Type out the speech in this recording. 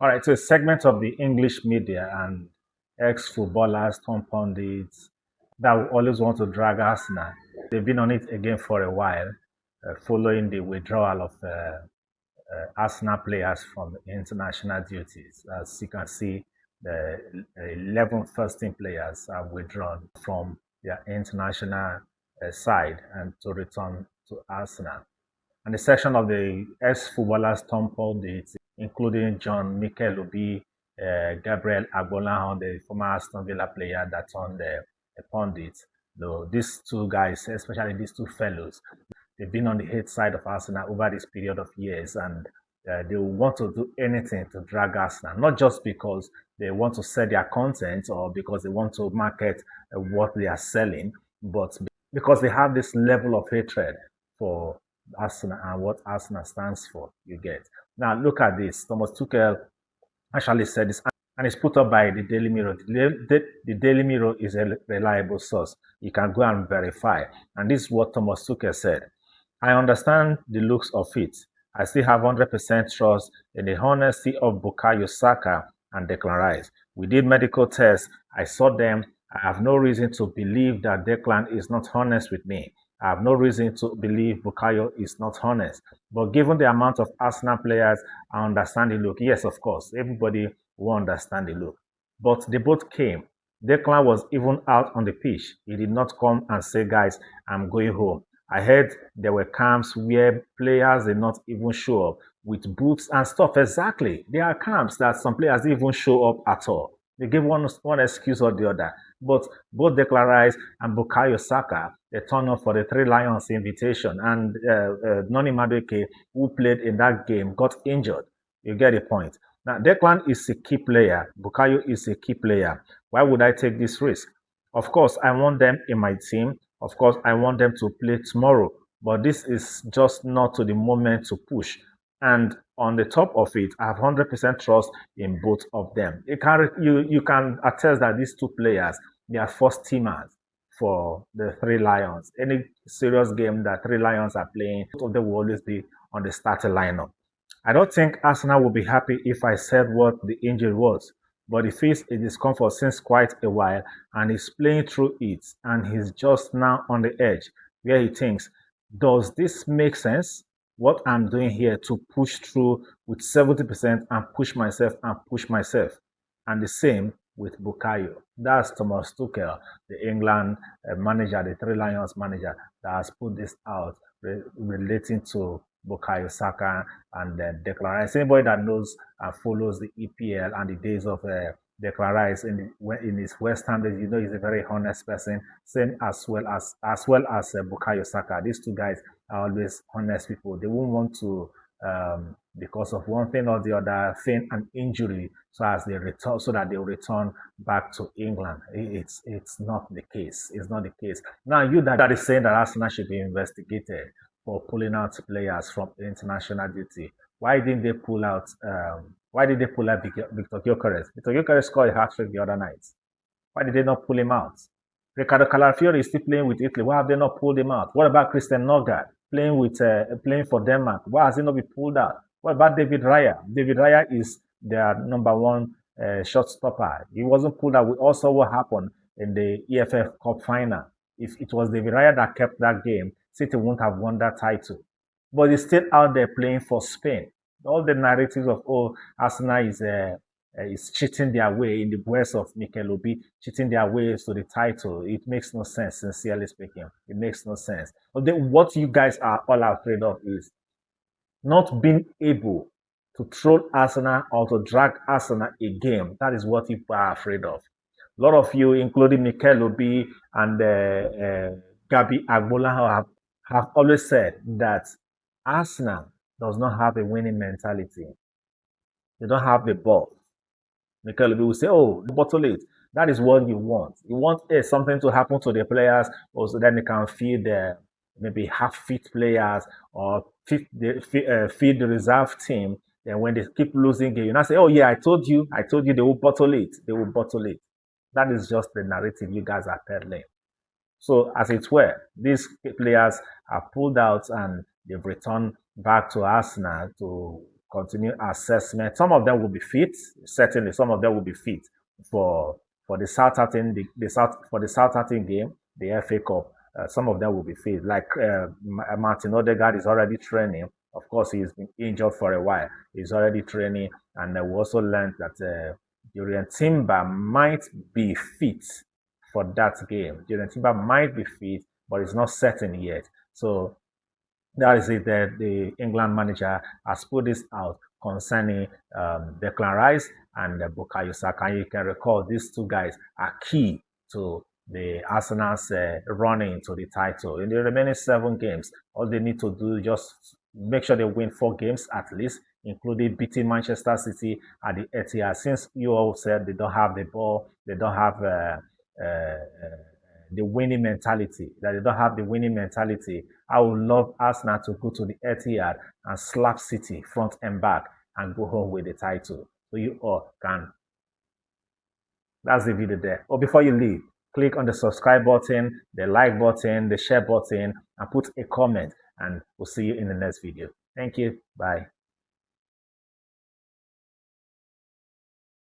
All right, so a segment of the English media and ex-footballers, Tom pundits that will always want to drag Arsenal. They've been on it again for a while, following the withdrawal of Arsenal players from international duties. As you can see, the 11 first team players have withdrawn from their international side and to return to Arsenal. And the section of the ex-footballers Tom pundits, including John Mikel Obi, Gabriel Agbonlahon, the former Aston Villa player that turned a pundit. Though these two guys, especially these two fellows, they've been on the hate side of Arsenal over this period of years, and they will want to do anything to drag Arsenal, not just because they want to sell their content or because they want to market what they are selling, but because they have this level of hatred for Arsenal and what Arsenal stands for. You get now. Look at this. Thomas Tuchel actually said this, and it's put up by the Daily Mirror. The Daily Mirror is a reliable source. You can go and verify. And this is what Thomas Tuchel said. I understand the looks of it. I still have 100% trust in the honesty of Bukayo Saka and Declan Rice. We did medical tests. I saw them. I have no reason to believe that Declan is not honest with me. I have no reason to believe Bukayo is not honest. But given the amount of Arsenal players, I understand the look. Yes, of course, everybody will understand the look. But they both came. Declan was even out on the pitch. He did not come and say, guys, I'm going home. I heard there were camps where players did not even show up with boots and stuff. Exactly. There are camps that some players didn't even show up at all. They give one excuse or the other. But both Declan Rice and Bukayo Saka, they turned up for the Three Lions invitation. And Noni Madueke, who played in that game, got injured. You get the point. Now, Declan is a key player. Bukayo is a key player. Why would I take this risk? Of course, I want them in my team. Of course, I want them to play tomorrow. But this is just not to the moment to push. And on the top of it, I have 100% trust in both of them. You can attest that these two players, they are first teamers for the Three Lions. Any serious game that Three Lions are playing, both of them will always be on the starting lineup. I don't think Arsenal will be happy if I said what the injury was, but he feels a discomfort since quite a while and he's playing through it and he's just now on the edge where he thinks, does this make sense? What I'm doing here to push through with 70% and push myself. And the same with Bukayo. That's Thomas Tuchel, the England manager, the Three Lions manager, that has put this out relating to Bukayo Saka and Declan Rice. Anybody that knows and follows the EPL and the days of Declan Rice in his West Ham days, you know he's a very honest person. Same as Bukayo Saka. These two guys are always honest people. They won't want to because of one thing or the other, feign an injury so that they return back to England. It's not the case. It's not the case. Now you that is saying that Arsenal should be investigated for pulling out players from international duty. Why didn't they pull out? Why did they pull out Victor Gyökeres? Victor Gyökeres scored a hat trick the other night. Why did they not pull him out? Ricardo Calafiori is still playing with Italy. Why have they not pulled him out? What about Christian Norgard playing for Denmark? Why has he not been pulled out? What about David Raya? David Raya is their number one shot stopper. He wasn't pulled out. We also what happened in the EFF Cup final. If it was David Raya that kept that game, City won't have won that title. But he's still out there playing for Spain. All the narratives of Arsenal is cheating their way in the words of Mikel Obi, cheating their way to the title. It makes no sense, sincerely speaking. It makes no sense. What you guys are all afraid of is not being able to troll Arsenal or to drag Arsenal a game. That is what people are afraid of. A lot of you, including Mikel Obi and Gabi Agbola, have always said that Arsenal does not have a winning mentality. They don't have the ball. Mikel will say, oh, bottle it. That is what you want. You want something to happen to the players, or so then they can feed the maybe half-fit players or feed the reserve team. Then when they keep losing game, you now say, oh yeah, I told you they will bottle it. They will bottle it. That is just the narrative you guys are peddling. So as it were, these players are pulled out and they've returned back to Arsenal to continue assessment. Some of them will be fit, certainly. Some of them will be fit for the Southampton for the Southampton game, the FA Cup. Some of them will be fit. Like Martin Odegaard is already training. Of course, he's been injured for a while. He's already training, and we also learned that Julian Timber might be fit for that game. Julian Timber might be fit, but it's not certain yet. So that is it. The England manager has put this out concerning Declan Rice and Bukayo Saka. And you can recall these two guys are key to the Arsenal's running to the title. In the remaining 7 games, all they need to do is just make sure they win 4 games at least, including beating Manchester City at the Etihad. Since you all said they don't have the ball, they don't have the winning mentality, that they don't have the winning mentality. I would love Arsenal to go to the Etihad and slap City front and back and go home with the title. So you all can. That's the video there. But before you leave, click on the subscribe button, the like button, the share button, and put a comment. And we'll see you in the next video. Thank you. Bye.